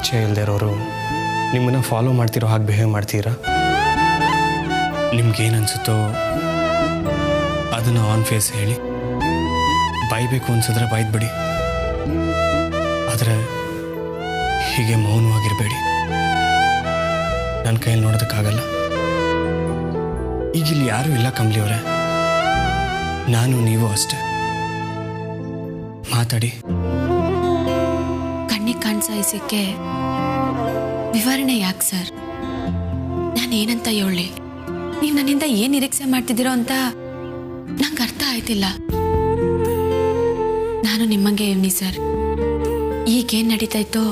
ಪರಿಚಯ ಇಲ್ಲದೆ ಇರೋರು ನಿಮ್ಮನ್ನು ಫಾಲೋ ಮಾಡ್ತಿರೋ ಹಾಗೆ ಬಿಹೇವ್ ಮಾಡ್ತೀರಾ? ನಿಮ್ಗೇನು ಅನಿಸುತ್ತೋ ಅದನ್ನು ಆನ್ ಫೇಸ್ ಹೇಳಿ, ಬೈಬೇಕು ಅನ್ಸಿದ್ರೆ ಬೈದ್ಬಿಡಿ. ಆದರೆ ಹೀಗೆ ಮೌನವಾಗಿರಬೇಡಿ. ನನ್ನ ಕೈಯಲ್ಲಿ ನೋಡೋದಕ್ಕಾಗಲ್ಲ. ಈಗಿಲ್ಲಿ ಯಾರೂ ಇಲ್ಲ ಕಮಲಿ ಅವರೇ, ನಾನು ನೀವು ಅಷ್ಟೆ. ಮಾತಾಡಿ. ಕಣ್ಣಿಗೆ ಕಾಣಿಸೋಕೆ ವಿವರಣೆ ಯಾಕೆ ಸರ್? ನಾನೇನಂತ ಹೇಳಿ, ನೀವು ನನ್ನಿಂದ ಏನು ನಿರೀಕ್ಷೆ ಮಾಡ್ತಿದ್ದೀರೋ ಅಂತ ನಂಗೆ ಅರ್ಥ ಆಯ್ತಿಲ್ಲ. ನಾನು ನಿಮ್ಮಂಗೆ ಇವ್ನಿ ಸರ್. ಈಗೇನು ನಡೀತಾ ಇತ್ತೋ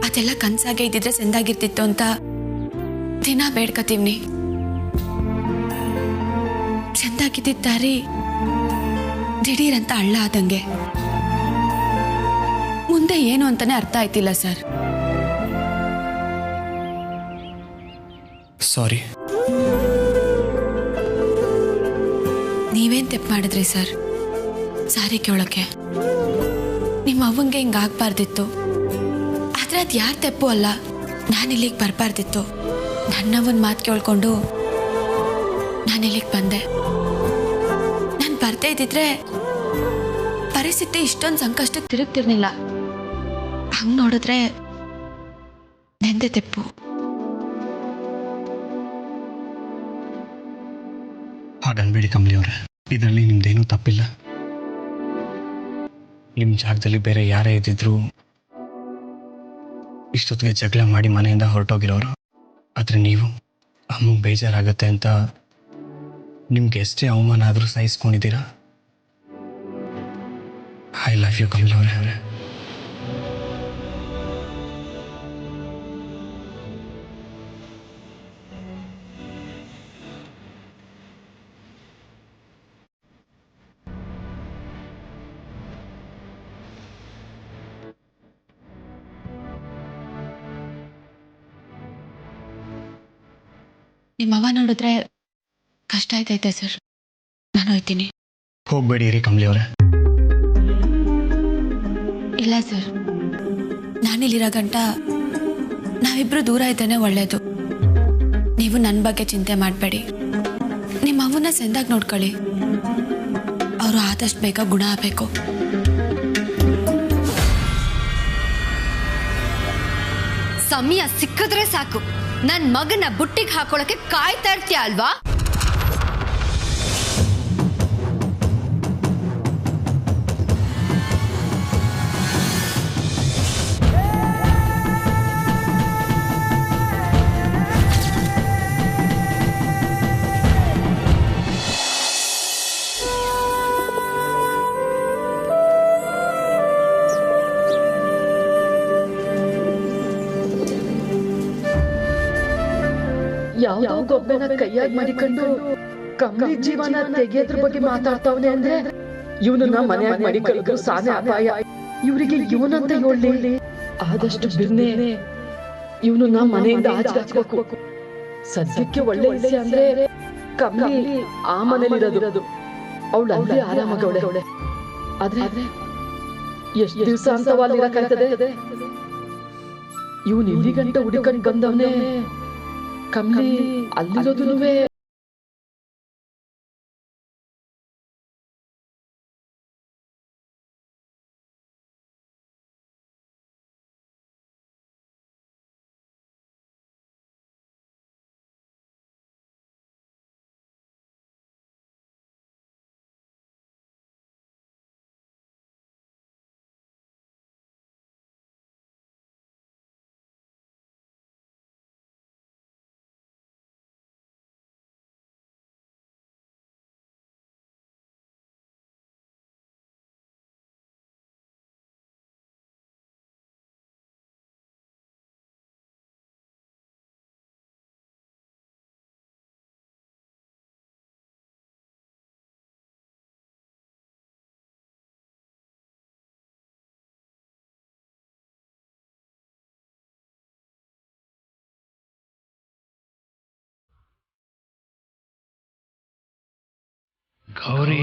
ಅದೆಲ್ಲ ಕನ್ಸಾಗೆ ಇದ್ದಿದ್ರೆ ಚೆಂದಾಗಿರ್ತಿತ್ತು ಅಂತ ದಿನ ಬೇಡ್ಕತೀವ್ನಿ. ಚೆಂದಾಗಿದ್ದಿದ್ದ ದಾರಿ ದಿಢೀರಂತ ಹಳ್ಳ ಆದಂಗೆ. ಮುಂದೆ ಏನು ಅಂತಾನೆ ಅರ್ಥ ಆಯ್ತಿಲ್ಲ ಸರ್. ಸಾರಿ. ನೀವೇನ್ ತಪ್ಪು ಮಾಡಿದ್ರಿ ಸರ್? ಸಾರಿ ಕೇಳೋಕೆ ನಿಮ್ಮ ಅವ್ವಂಗೆ ಹಿಂಗಾಗ್ಬಾರ್ದಿತ್ತು. ಆದ್ರೆ ಅದು ಯಾರ ತಪ್ಪು ಅಲ್ಲ, ನಾನು ಇಲ್ಲಿಗೆ ಬರಬಾರ್ದಿತ್ತು. ನನ್ನವನ್ ಮಾತು ಕೇಳ್ಕೊಂಡು ನಾನು ಇಲ್ಲಿಗೆ ಬಂದೆ. ನಾನು ಬರ್ದೇ ಇದ್ದಿದ್ರೆ ಪರಿಸ್ಥಿತಿ ಇಷ್ಟೊಂದು ಸಂಕಷ್ಟಕ್ಕೆ ತಿರುಗ್ತಿರ್ಲಿಲ್ಲ. ಹಂಗೆ ನೋಡಿದ್ರೆ ನೆಂದೆ ತಪ್ಪು. ಹಾಗನ್ಬೇಡಿ ಕಮಲಿ ಅವರೇ, ಇದರಲ್ಲಿ ನಿಮ್ದೇನೂ ತಪ್ಪಿಲ್ಲ. ನಿಮ್ಮ ಜಾಗದಲ್ಲಿ ಬೇರೆ ಯಾರೇ ಇದ್ದಿದ್ರು ಇಷ್ಟೊತ್ತಿಗೆ ಜಗಳ ಮಾಡಿ ಮನೆಯಿಂದ ಹೊರಟೋಗಿರೋರು. ಆದರೆ ನೀವು ಅಮ್ಮಗೆ ಬೇಜಾರಾಗುತ್ತೆ ಅಂತ ನಿಮ್ಗೆ ಎಷ್ಟೇ ಅವಮಾನ ಆದರೂ ಸಹಿಸ್ಕೊಂಡಿದ್ದೀರಾ. ಐ ಲವ್ ಯು ಕಮಲಿ ಅವರೇ. ನಿಮ್ಮವ್ವ ನೋಡಿದ್ರೆ ಕಷ್ಟ ಆಯ್ತೈತೆ ಸರ್. ನಾನು ಹೋಯ್ತೀನಿ. ಹೋಗ್ಬೇಡಿ ರೀ ಕಮಲಿ ಅವರೇ. ಇಲ್ಲ ಸರ್, ನಾನಿಲ್ಲಿರೋ ಗಂಟ ನಾವಿಬ್ರು ದೂರ ಇದ್ದೇನೆ ಒಳ್ಳೇದು. ನೀವು ನನ್ನ ಬಗ್ಗೆ ಚಿಂತೆ ಮಾಡಬೇಡಿ. ನಿಮ್ಮ ಅವ್ವನ್ನ ಚೆಂದಾಗಿ ನೋಡ್ಕೊಳ್ಳಿ. ಅವರು ಆದಷ್ಟು ಬೇಗ ಗುಣ ಆಗಬೇಕು. ಸಮಯ ಸಿಕ್ಕಿದ್ರೆ ಸಾಕು ನನ್ನ ಮಗನ ಬುಟ್ಟಿಗೆ ಹಾಕೊಳ್ಳೋಕೆ ಕಾಯ್ತಾ ಇರ್ತೀಯ ಅಲ್ವಾ? ಯಾವ್ದೋ ಗೊಬ್ಬೆನ ಕೈಯಾಗಿ ಮಾಡಿಕೊಂಡು ಕಮಲಿ ಜೀವನ ತೆಗೆಯೋದ್ರ ಬಗ್ಗೆ ಮಾತಾಡ್ತಾವನೆ ಅಂದ್ರೆ ಇವನನ್ನ ಮನೆಯಾಗಿ ಮಾಡಿಕೊಳ್ಳೋದು ಸಾನೆ ಅಪಾಯ. ಇವರಿಗೆ ಇವನಂತ ಹೇಳಿ ಆದಷ್ಟು ಬಿರ್ನೆ ಇವನನ್ನ ಮನೆಯಿಂದ ಆಚೆ ಹಾಕ್ಬೇಕು. ಸದ್ಯಕ್ಕೆ ಒಳ್ಳೆ ವಿಷಯ ಅಂದ್ರೆ ಕಮಲಿ ಆ ಮನೇಲಿರೋದು. ಅವಳು ಅಲ್ಲೇ ಆರಾಮಾಗವಳೆ. ಆದ್ರೆ ಎಷ್ಟು ದಿವಸ ಅಂತ ಅಲ್ಲಿರಕ್ಕಾಗ್ತದೆ? ಇವನು ಇಲ್ಲಿ ಗಂಟ ಹುಡುಕಂಡ್ ಬಂದವನೇ. ಕಮಲಿ ಅಲ್ಲಿರೋದುನುವೆ ಗೌರಿ.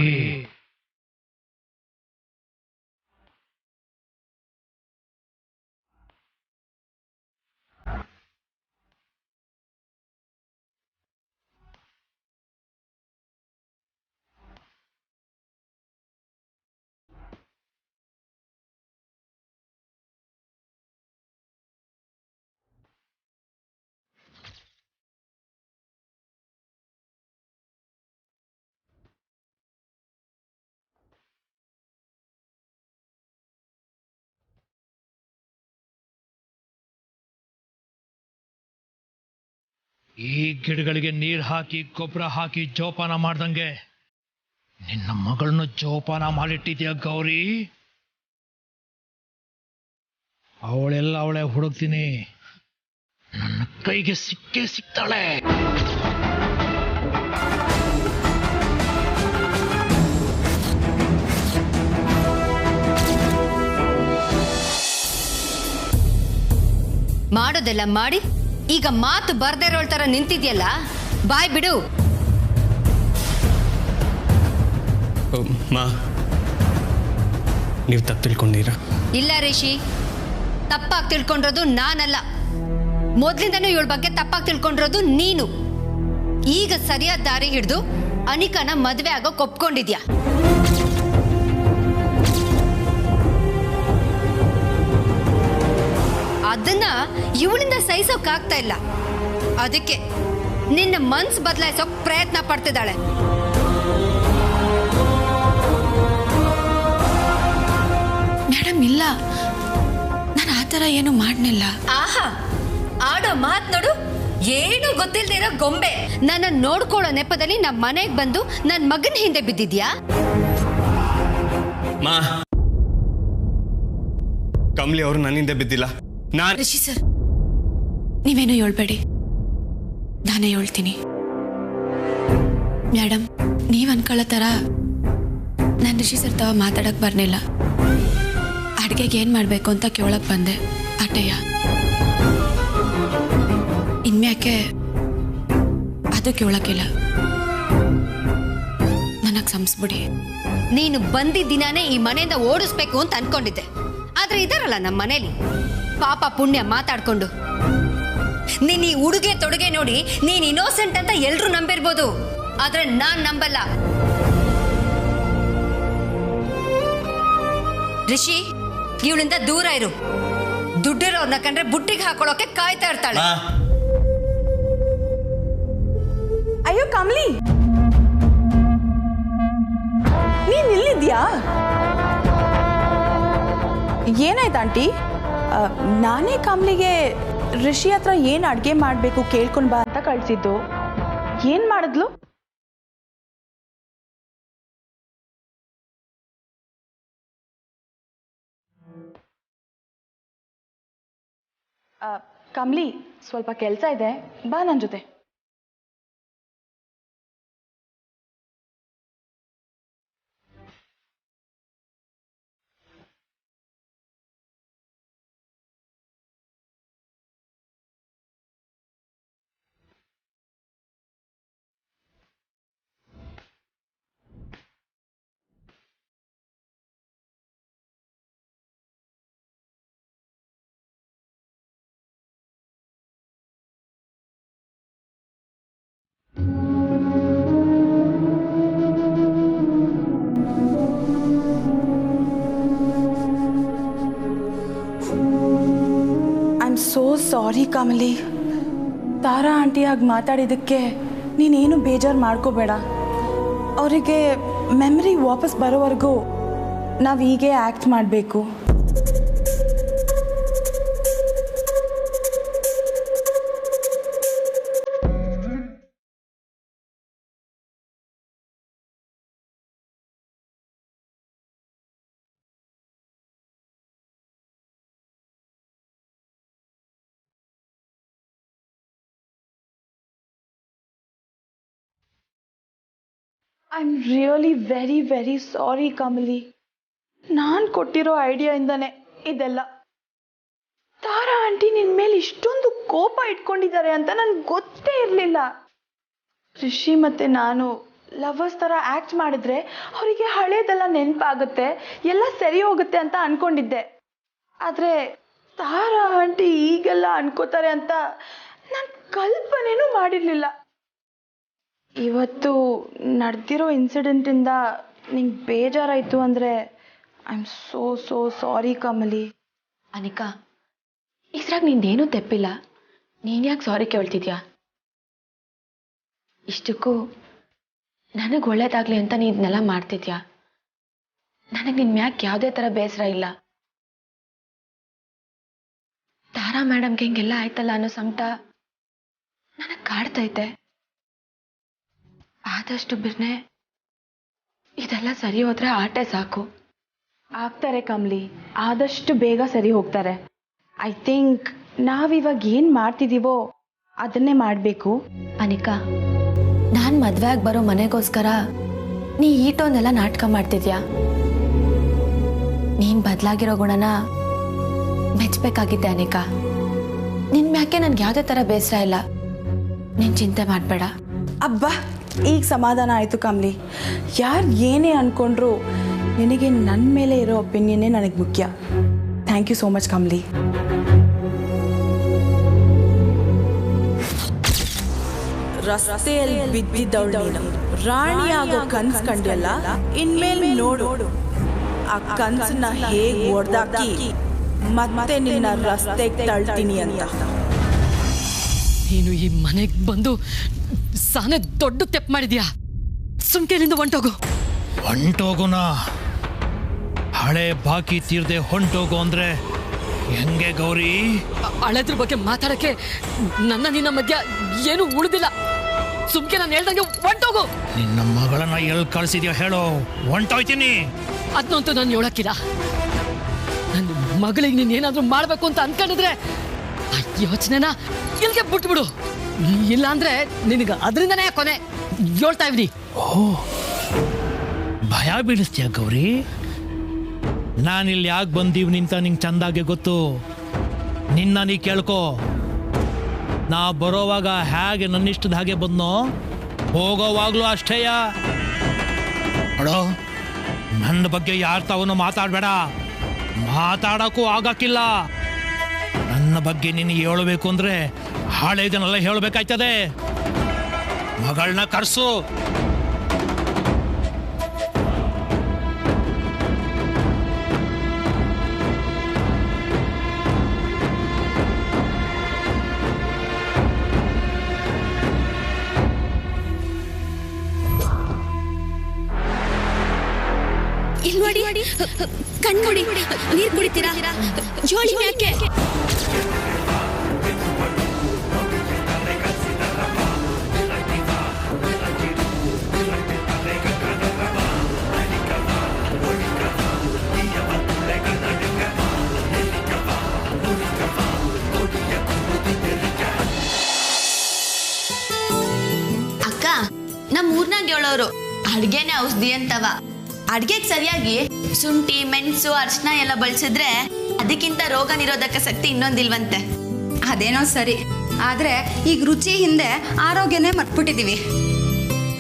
ಈ ಗಿಡಗಳಿಗೆ ನೀರು ಹಾಕಿ ಗೊಬ್ಬರ ಹಾಕಿ ಜೋಪಾನ ಮಾಡ್ದಂಗೆ ನಿನ್ನ ಮಗಳನ್ನ ಜೋಪಾನ ಮಾಡಿಟ್ಟಿದ್ಯಾ ಗೌರಿ. ಅವಳೆ ಹುಡುಕ್ತೀನಿ, ನನ್ನ ಕೈಗೆ ಸಿಕ್ಕೇ ಸಿಗ್ತಾಳೆ. ಮಾಡೋದೆಲ್ಲ ಮಾಡಿ ಈಗ ಮಾತು ಬರ್ದೇ ಇರೋಳ್ ತರ ನಿಂತಿದ್ಯಲ್ಲ, ಬಾಯ್ ಬಿಡು. ಮಾ, ನೀವು ತಪ್ಪು ತಿಳ್ಕೊಂಡೀರಾ? ಇಲ್ಲ ರಿಷಿ, ತಪ್ಪಾಗಿ ತಿಳ್ಕೊಂಡಿರೋದು ನಾನಲ್ಲ. ಮೊದ್ಲಿಂದನೂ ಇವಳ ಬಗ್ಗೆ ತಪ್ಪಾಗಿ ತಿಳ್ಕೊಂಡಿರೋದು ನೀನು. ಈಗ ಸರಿಯಾದ ದಾರಿ ಹಿಡಿದು ಅನಿಕನ ಮದ್ವೆ ಆಗೋ ಒಪ್ಕೊಂಡಿದ್ಯಾ. ಅದನ್ನ ಇವಳಿಂದ ಸಹಿಸೋಕ್ಕಾಗ್ತಾ ಇಲ್ಲ. ಅದಕ್ಕೆ ನಿನ್ನ ಮನ್ಸು ಬದಲಾಯಿಸೋಕ್ ಪ್ರಯತ್ನ ಪಡ್ತಿದ್ದಾಳೆ. ಮೇಡಮ್ ಇಲ್ಲ, ನಾನು ಆ ಥರ ಏನು ಮಾಡಲಿಲ್ಲ. ಆಹಾ, ಆಡೋ ಮಾತ್ ನೋಡು, ಏನು ಗೊತ್ತಿಲ್ದಿರೋ ಗೊಂಬೆ. ನನ್ನ ನೋಡ್ಕೊಳ್ಳೋ ನೆಪದಲ್ಲಿ ನಮ್ಮ ಮನೆಗೆ ಬಂದು ನನ್ನ ಮಗನ ಹಿಂದೆ ಬಿದ್ದಿದ್ಯಾ? ಮಾ, ಕಮಲಿ ಅವರು ನನ್ನಿಂದ ಬಿದ್ದಿಲ್ಲ. ರಿಷಿ ಸರ್, ನೀವೇನು ಹೇಳ್ಬೇಡಿ, ನಾನೇ ಹೇಳ್ತೀನಿ. ಮೇಡಮ್, ನೀವು ಅನ್ಕೊಳ್ಳೋ ಥರ ನಾನು ರಿಷಿ ಸರ್ ತಾವ ಮಾತಾಡಕ್ ಬರ್ನಿಲ್ಲ. ಅಡುಗೆಗೆ ಏನು ಮಾಡಬೇಕು ಅಂತ ಕೇಳಕ್ ಬಂದೆ, ಅಟೆಯ. ಇನ್ಮ್ಯಾಕೆ ಅದು ಕೇಳಕ್ಕಿಲ್ಲ. ನನಗೆ ಸಂಸ್ಬಿಡಿ. ನೀನು ಬಂದಿದ್ದ ದಿನಾನೇ ಈ ಮನೆಯಿಂದ ಓಡಿಸ್ಬೇಕು ಅಂತ ಅನ್ಕೊಂಡಿದ್ದೆ. ಆದ್ರೆ ಇದಾರಲ್ಲ ನಮ್ಮ ಮನೇಲಿ ಪಾಪ ಪುಣ್ಯ ಮಾತಾಡ್ಕೊಂಡು, ನೀನ್ ಈ ಉಡುಗೆ ತೊಡುಗೆ ನೋಡಿ ನೀನ್ ಇನ್ನೋಸೆಂಟ್ ಅಂತ ಎಲ್ರೂ ನಂಬಿರ್ಬೋದು, ಆದ್ರೆ ನಾನ್ ನಂಬಲ್ಲ. ರಿಷಿ, ಇವಳಿಂದ ದೂರ ಇರು. ದುಡ್ಡಿರೋರ್ನ ಕಂಡ್ರೆ ಬುಟ್ಟಿಗೆ ಹಾಕೊಳ್ಳೋಕೆ ಕಾಯ್ತಾ ಇರ್ತಾಳೆ. ಅಯ್ಯೋ ಕಮಲಿ, ನೀನ್ ಇಲ್ಲಿದ್ಯಾ? ಏನಾಯ್ತು ಆಂಟಿ? ನಾನೇ ಕಮಲಿಗೆ ರಿಷಿ ಹತ್ರ ಏನು ಅಡುಗೆ ಮಾಡಬೇಕು ಕೇಳ್ಕೊಂಡು ಬಾ ಅಂತ ಕಳಿಸಿದ್ದು. ಏನು ಮಾಡಿದ್ಲು? ಕಮಲಿ, ಸ್ವಲ್ಪ ಕೆಲಸ ಇದೆ, ಬಾ ನನ್ನ ಜೊತೆ. So sorry Kamali. ತಾರಾ ಆಂಟಿಯಾಗಿ ಮಾತಾಡಿದ್ದಕ್ಕೆ ನೀನೇನು ಬೇಜಾರು ಮಾಡ್ಕೋಬೇಡ. ಅವರಿಗೆ ಮೆಮರಿ ವಾಪಸ್ ಬರೋವರೆಗೂ ನಾವು ಹೀಗೆ ಆ್ಯಕ್ಟ್ ಮಾಡಬೇಕು. I am really very very sorry Kamali. ನಾನು ಕೊಟ್ಟಿರೋ ಐಡಿಯಾಯಿಂದನೇ ಇದೆಲ್ಲ. ತಾರಾ ಆಂಟಿ ನಿನ್ನ ಮೇಲೆ ಇಷ್ಟೊಂದು ಕೋಪ ಇಟ್ಕೊಂಡಿದ್ದಾರೆ ಅಂತ ನನಗೆ ಗೊತ್ತೇ ಇರಲಿಲ್ಲ. ರಿಷಿ ಮತ್ತು ನಾನು ಲವರ್ಸ್ ಥರ ಆ್ಯಕ್ಟ್ ಮಾಡಿದ್ರೆ ಅವರಿಗೆ ಹಳೇದೆಲ್ಲ ನೆನಪಾಗುತ್ತೆ, ಎಲ್ಲ ಸರಿ ಹೋಗುತ್ತೆ ಅಂತ ಅಂದ್ಕೊಂಡಿದ್ದೆ. ಆದರೆ ತಾರಾ ಆಂಟಿ ಈಗೆಲ್ಲ ಅನ್ಕೋತಾರೆ ಅಂತ ನಾನು ಕಲ್ಪನೆನೂ ಮಾಡಿರಲಿಲ್ಲ. ಇವತ್ತು ನಡೆದಿರೋ ಇನ್ಸಿಡೆಂಟಿಂದ ನಿಂಗೆ ಬೇಜಾರಾಯಿತು ಅಂದರೆ I am so so sorry Kamali. Anika, ಇದ್ರಾಗ ನಿಂದೇನೂ ತೆಪ್ಪಿಲ್ಲ. ನೀನು ಯಾಕೆ ಸಾರಿ ಕೇಳ್ತಿದ್ಯಾ? ಇಷ್ಟಕ್ಕೂ ನನಗೆ ಒಳ್ಳೇದಾಗಲಿ ಅಂತ ನೀ ಇದನ್ನೆಲ್ಲ ಮಾಡ್ತಿದ್ಯಾ. ನನಗೆ ನಿನ್ನ ಮ್ಯಾಕೆ ಯಾವುದೇ ಥರ ಬೇಸರ ಇಲ್ಲ. ತಾರಾ ಮೇಡಮ್ಗೆ ಹಿಂಗೆಲ್ಲ ಆಯ್ತಲ್ಲ ಅನ್ನೋ ಸಂಕಟ ನನಗೆ ಕಾಡ್ತೈತೆ. ಆದಷ್ಟು ಬಿರ್ನೆ ಇದೆಲ್ಲ ಸರಿ ಹೋದ್ರೆ ಆಟೆ ಸಾಕು. ಆಗ್ತಾರೆ ಕಮ್ಲಿ, ಆದಷ್ಟು ಬೇಗ ಸರಿ ಹೋಗ್ತಾರೆ. ಐ ಥಿಂಕ್ ನಾವಿವಾಗ ಏನು ಮಾಡ್ತಿದ್ದೀವೋ ಅದನ್ನೇ ಮಾಡಬೇಕು. ಅನಿಕಾ, ನಾನು ಮದುವೆ ಆಗಿ ಬರೋ ಮನೆಗೋಸ್ಕರ ನೀ ಈಟೋನೆಲ್ಲ ನಾಟಕ ಮಾಡ್ತಿದ್ಯಾ? ನೀನು ಬದಲಾಗಿರೋ ಗುಣನ ಮೆಚ್ಚಬೇಕಾಗಿದ್ದೆ ಅನಿಕಾ. ನಿನ್ ಮ್ಯಾಕೆ ನನ್ಗೆ ಯಾವುದೇ ಥರ ಬೇಸರ ಇಲ್ಲ. ನೀನು ಚಿಂತೆ ಮಾಡಬೇಡ. ಅಬ್ಬಾ, ಈಗ ಸಮಾಧಾನ ಆಯಿತು ಕಮ್ಲಿ. ಯಾರು ಏನೇ ಅಂದ್ಕೊಂಡ್ರು ನಿನಗೆ ನನ್ನ ಮೇಲೆ ಇರೋ ಒಪಿನಿಯನ್ನೇ ನನಗೆ ಮುಖ್ಯ. Thank you so much Kamli. ರಸ್ತೆಯಲ್ಲಿ ಬಿದ್ದಿದ್ದವಳು ನೀನು ರಾಣಿಯಾಗೋ ಕನ್ಸು ಕಂಡಿಯಲ್ಲ, ಇನ್ಮೇಲೆ ನೋಡು ಆ ಕನ್ಸನ್ನ ಹೇಗೆ ಒಡೆದಾಕಿ ಮತ್ತೆ ನಿನ್ನ ರಸ್ತೆಗೆ ತಳ್ತೀನಿ ಅಂತ. ನೀನು ಈ ಮನೆಗೆ ಬಂದು ಸಾನೆ ದೊಡ್ಡ ತೆಪ್ಪು ಮಾಡಿದ್ಯಾ. ಸುಮ್ಕೆಲಿಂದ ಹೊಂಟೋಗು. ಹೊಂಟೋಗುನಾ? ಹಳೆ ಬಾಕಿ ತೀರ್ದೆ ಹೊಂಟೋಗು ಅಂದ್ರೆ ಹೆಂಗೆ ಗೌರಿ? ಹಳೆದ್ರ ಬಗ್ಗೆ ಮಾತಾಡಕ್ಕೆ ನನ್ನ ನಿನ್ನ ಮಧ್ಯ ಏನು ಉಳಿದಿಲ್ಲ. ಸುಮ್ಕೆ ನಾನು ಹೇಳ್ದಂಗೆ ಹೊಂಟೋಗು. ನಿನ್ನ ಮಗಳನ್ನ ಎಲ್ಲಿ ಕಳ್ಸಿದ್ಯಾ ಹೇಳು, ಹೊಂಟೋಯ್ತೀನಿ. ಅದನ್ನಂತೂ ನಾನು ಹೇಳಕ್ಕಿಲ್ಲ. ನನ್ನ ಮಗಳಿಗೆ ನೀನು ಏನಾದರೂ ಮಾಡಬೇಕು ಅಂತ ಅನ್ಕೊಂಡಿದ್ರೆ ಆ ಯೋಚನೆನ ಇಲ್ಲಿಗೆ ಬಿಟ್ಬಿಡು. ಇಲ್ಲಾಂದ್ರೆ ನಿನಗೆ ಅದರಿಂದನೇ ಕೊನೆ. ಹೇಳ್ತಾ ಇವ್ನಿ. ಓ, ಭಯ ಬೀಳಿಸ್ತೀಯ ಗೌರಿ? ನಾನಿಲ್ಲಿ ಯಾಕೆ ಬಂದೀವ್ನಿ ಅಂತ ನಿಂಗೆ ಚಂದಾಗೆ ಗೊತ್ತು. ನಿನ್ನ ನೀ ಕೇಳ್ಕೊ. ನಾ ಬರೋವಾಗ ಹೇಗೆ ನನ್ನಿಷ್ಟದ ಹಾಗೆ ಬಂದ್ನೋ, ಹೋಗೋವಾಗ್ಲೂ ಅಷ್ಟೇಯ. ನೋಡೋ, ನನ್ನ ಬಗ್ಗೆ ಯಾರ ತಾವನು ಮಾತಾಡಬೇಡ. ಮಾತಾಡೋಕ್ಕೂ ಆಗಕ್ಕಿಲ್ಲ. ನನ್ನ ಬಗ್ಗೆ ನೀನು ಹೇಳಬೇಕು ಅಂದ್ರೆ ಹಳೆದನ್ನೆಲ್ಲ ಹೇಳಬೇಕಾಯ್ತದೆ. ಮಗಳನ್ನ ಕರ್ಸು. ಇಲ್ಲಿ ನೋಡಿ, ಕಣ್ಣು ನೋಡಿ, ನೀರು ಕುಡಿತೀರಾ? ಜೋಳಿ ಯಾಕೆ? ಅಕ್ಕ, ನಮ್ಮ ಊರ್ನಾಗ ಹೇಳೋರು ಅಡ್ಗೆನೆ ಔಷಧಿ ಅಂತವ. ಅಡ್ಗೆಗೆ ಸರಿಯಾಗಿ ಶುಂಠಿ, ಮೆಣಸು, ಅರಿಶಿನ ಎಲ್ಲ ಬಳಸಿದ್ರೆ ಅದಕ್ಕಿಂತ ರೋಗ ನಿರೋಧಕ ಶಕ್ತಿ ಇನ್ನೊಂದಿಲ್ವಂತೆ. ಅದೇನೋ ಸರಿ, ಆದ್ರೆ ಈಗ ರುಚಿ ಹಿಂದೆ ಆರೋಗ್ಯನೇ ಮರ್ತ್ಬಿಟ್ಟಿದೀವಿ.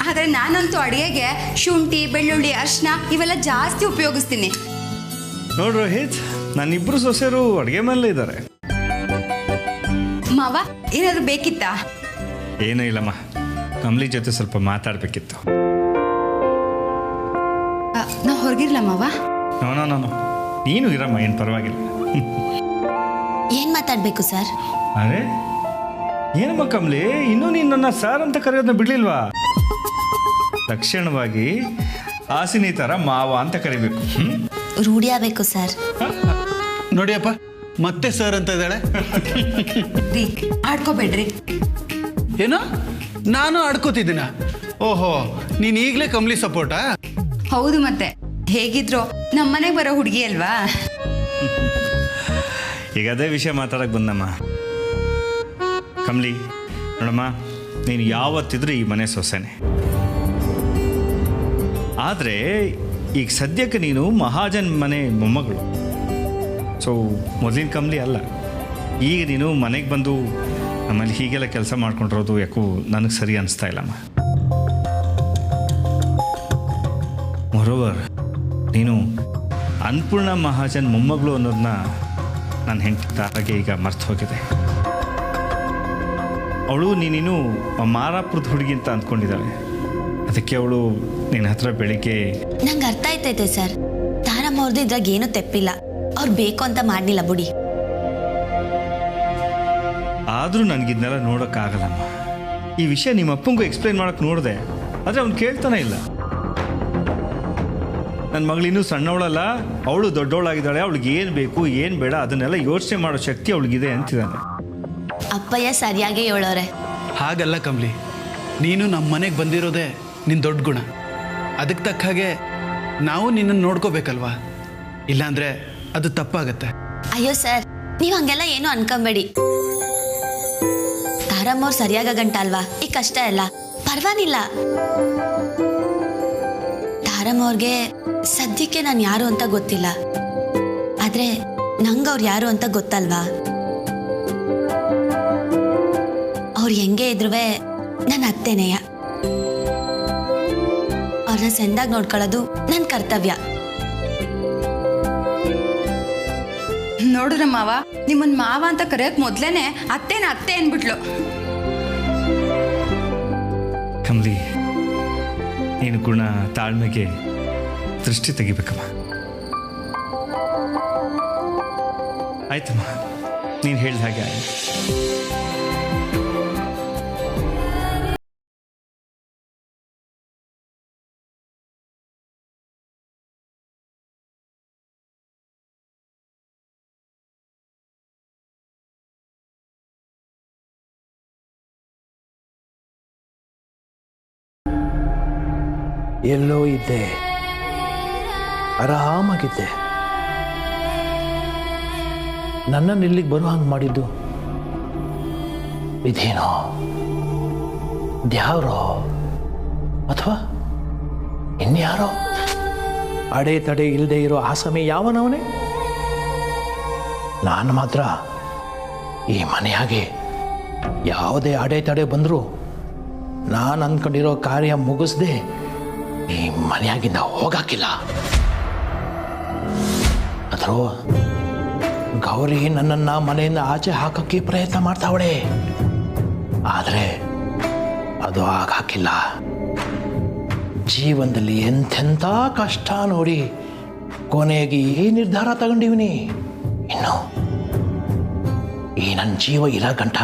ಆದ್ರೆ ನಾನಂತೂ ಅಡುಗೆಗೆ ಶುಂಠಿ, ಬೆಳ್ಳುಳ್ಳಿ, ಅರಿಶಿನ ಇವೆಲ್ಲ ಜಾಸ್ತಿ ಉಪಯೋಗಿಸ್ತೀನಿ. ನೋಡು ರೋಹಿತ್, ನನ್ನಿಬ್ರು ಸೊಸೆಯರು ಅಡುಗೆ ಮೇಲೆ ಇದ್ದಾರೆ. ಮಾವ, ಏನಾದ್ರು ಬೇಕಿತ್ತಾ? ಏನೂ ಇಲ್ಲಮ್ಮ, ಕಮಲಿ ಜೊತೆ ಸ್ವಲ್ಪ ಮಾತಾಡಬೇಕಿತ್ತು. ನಾವು ಹೊರಗಿರ್ಲ ಮಾವ? ನೋ, ನೀನು ಇರಮ್ಮ, ಏನು ಪರವಾಗಿಲ್ಲ. ಏನ್ ಮಾತಾಡ್ಬೇಕು ಸರ್? ಅರೆ ಏನಮ್ಮ ಕಮಲಿ, ಇನ್ನೂ ನೀನು ನನ್ನ ಸಾರ್ ಅಂತ ಕರೆಯೋದನ್ನ ಬಿಡ್ಲಿಲ್ವಾ? ತಕ್ಷಣವಾಗಿ ಆಸಿನಿ ಥರ ಮಾವ ಅಂತ ಕರಿಬೇಕು. ರೂಢಿ ಆಗ್ಬೇಕು ಸರ್. ನೋಡಿಯಪ್ಪ, ಮತ್ತೆ ಸರ್ ಅಂತ ಇದ್ದಾಳೆ. ರೀ, ಆಡ್ಕೋಬೇಡ್ರಿ. ಏನೋ ನಾನು ಆಡ್ಕೋತಿದ್ದೀನ? ಓಹೋ, ನೀನು ಈಗಲೇ ಕಮಲಿ ಸಪೋರ್ಟಾ? ಹೌದು, ಮತ್ತೆ ಹೇಗಿದ್ರು ನಮ್ಮ ಮನೆಗೆ ಬರೋ ಹುಡುಗಿ ಅಲ್ವಾ? ಈಗ ಅದೇ ವಿಷಯ ಮಾತಾಡಕ್ಕೆ ಬಂದಮ್ಮ. ಕಮಲಿ ನೋಡಮ್ಮ, ನೀನು ಯಾವತ್ತಿದ್ರೂ ಈ ಮನೆ ಸೊಸೆನೆ. ಆದರೆ ಈಗ ಸದ್ಯಕ್ಕೆ ನೀನು ಮಹಾಜನ್ ಮನೆ ಮೊಮ್ಮಗಳು. ಸೊ ಮೊದಲಿನ ಕಮಲಿ ಅಲ್ಲ. ಈಗ ನೀನು ಮನೆಗೆ ಬಂದು ಆಮೇಲೆ ಹೀಗೆಲ್ಲ ಕೆಲಸ ಮಾಡ್ಕೊಂಡಿರೋದು ಯಾಕೋ ನನಗೆ ಸರಿ ಅನಿಸ್ತಾ ಇಲ್ಲಮ್ಮ. ಮೊರೋವರ್, ನೀನು ಅನ್ನಪೂರ್ಣ ಮಹಾಜನ್ ಮೊಮ್ಮಗಳು ಅನ್ನೋದನ್ನ ನನ್ನ ಹೆಂಡತಿ ತಾರಾಗೆ ಈಗ ಮರ್ತು ಹೋಗಿದೆ. ಅವಳು ನೀನಿನ್ನು ಮಾರಾಪುರದ ಹುಡುಗಿ ಅಂತ ಅಂದ್ಕೊಂಡಿದ್ದಾಳೆ. ಅದಕ್ಕೆ ಅವಳು ನಿನ್ನ ಹತ್ರ ಬೆಳಿಗ್ಗೆ ನಂಗೆ ಅರ್ಥ ಆಯ್ತೈತೆ ಸರ್. ತಾರಮ್ಮ ಅವ್ರದ್ದು ಇದ್ರಾಗ ಏನೂ ತೆಪ್ಪಿಲ್ಲ. ಅವ್ರು ಬೇಕು ಅಂತ ಮಾಡಲಿಲ್ಲ ಬುಡಿ. ಆದರೂ ನನಗಿದ್ನೆಲ್ಲ ನೋಡೋಕ್ಕಾಗಲ್ಲಮ್ಮ. ಈ ವಿಷಯ ನಿಮ್ಮ ಅಪ್ಪಂಗೂ ಎಕ್ಸ್ಪ್ಲೈನ್ ಮಾಡೋಕ್ಕೆ ನೋಡಿದೆ, ಆದರೆ ಅವ್ನು ಕೇಳ್ತಾನೆ ಇಲ್ಲ. ನನ್ನ ಮಗಳಿನ್ನೂ ಸಣ್ಣವಳಲ್ಲ, ಅವಳು ದೊಡ್ಡವಳಾಗಿದ್ದಾಳೆ. ಅವಳಿಗೆ ಏನು ಬೇಕು ಏನು ಬೇಡ ಅದನ್ನೆಲ್ಲ ಯೋಚನೆ ಮಾಡೋ ಶಕ್ತಿ ಅವಳಿಗಿದೆ ಅಂತಿದ್ದಾನೆ. ಅಪ್ಪಯ್ಯ ಸರಿಯಾಗಿ ಹೇಳೋರೆ. ಹಾಗಲ್ಲ ಕಮಲಿ, ನೀನು ನಮ್ಮ ಮನೆಗೆ ಬಂದಿರೋದೇ ನಿನ್ನ ದೊಡ್ಡ ಗುಣ. ಅದಕ್ಕೆ ತಕ್ಕ ಹಾಗೆ ನಾವು ನಿನ್ನನ್ನು ನೋಡ್ಕೋಬೇಕಲ್ವಾ, ಇಲ್ಲಾಂದರೆ ಅದು ತಪ್ಪಾಗತ್ತೆ. ಅಯ್ಯೋ ಸರ್, ನೀವು ಹಂಗೆಲ್ಲ ಏನು ಅನ್ಕೊಂಬೇಡಿ. ತಾರಮ್ಮವ್ರು ಸರಿಯಾಗ ಗಂಟ ಅಲ್ವಾ, ಈ ಕಷ್ಟ ಎಲ್ಲ ಪರವಾಗಿಲ್ಲ. ತಾರಮ್ಮವ್ರಿಗೆ ಸದ್ಯಕ್ಕೆ ನಾನು ಯಾರು ಅಂತ ಗೊತ್ತಿಲ್ಲ, ಆದ್ರೆ ನಂಗೆ ಅವ್ರು ಯಾರು ಅಂತ ಗೊತ್ತಲ್ವಾ. ಅವ್ರು ಹೆಂಗೆ ಇದ್ರು ನನ್ನ ಅತ್ತೆನೆಯ. ಅವ್ರನ್ನ ಸೆಂದಾಗಿ ನೋಡ್ಕೊಳ್ಳೋದು ನನ್ನ ಕರ್ತವ್ಯ. ನೋಡು ಮಾವ, ನಿಮ್ಮನ್ ಮಾವ ಅಂತ ಕರೆಯಕ್ ಮೊದ್ಲೇನೆ ಅತ್ತೆ ಅನ್ಬಿಟ್ಲು. ಕಮಲಿ, ನೀನು ಗುಣ ತಾಳ್ಮೆಗೆ ದೃಷ್ಟಿ ತೆಗಿಬೇಕಮ್ಮ. ಆಯ್ತಮ್ಮ, ನೀನು ಹೇಳಿದ ಹಾಗೆ ಆಯ್ತು. ಎಲ್ಲೋ ಇದ್ದೆ, ಆರಾಮಾಗಿದ್ದೆ. ನನ್ನನ್ನು ಇಲ್ಲಿಗೆ ಬರೋ ಹಂಗೆ ಮಾಡಿದ್ದು ಇದೇನೋ ದ್ಯಾವ್ರೋ ಅಥವಾ ಇನ್ಯಾರೋ. ಅಡೆತಡೆ ಇಲ್ಲದೆ ಇರೋ ಆಸಮೆ ಯಾವನವನೇ. ನಾನು ಮಾತ್ರ ಈ ಮನೆಯಾಗೆ ಯಾವುದೇ ಅಡೆತಡೆ ಬಂದರೂ ನಾನು ಅಂದ್ಕೊಂಡಿರೋ ಕಾರ್ಯ ಮುಗಿಸ್ದೆ ಈ ಮನೆಯಾಗಿಂದ ಹೋಗಾಕಿಲ್ಲ. ಆದರೂ ಗೌರಿ ನನ್ನನ್ನು ಮನೆಯಿಂದ ಆಚೆ ಹಾಕೋಕ್ಕೆ ಪ್ರಯತ್ನ ಮಾಡ್ತಾವಳೆ, ಆದರೆ ಅದು ಆಗಾಕಿಲ್ಲ. ಜೀವನದಲ್ಲಿ ಎಂಥೆಂಥ ಕಷ್ಟ ನೋಡಿ ಕೊನೆಗೆ ಈ ನಿರ್ಧಾರ ತಗೊಂಡಿವ್ನಿ. ಇನ್ನು ಈ ನನ್ನ ಜೀವ ಇರೋ ಗಂಟ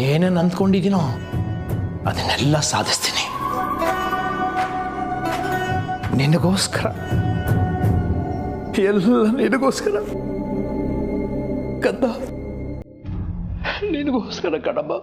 ಏನೇನು ಅಂದ್ಕೊಂಡಿದ್ದೀನೋ ಅದನ್ನೆಲ್ಲ ಸಾಧಿಸ್ತೀನಿ. ನಿನಗೋಸ್ಕರ, ಎಲ್ಲ ನಿನಗೋಸ್ಕರ ಕಂದ, ನಿನಗೋಸ್ಕರ ಕಣಮ್ಮ.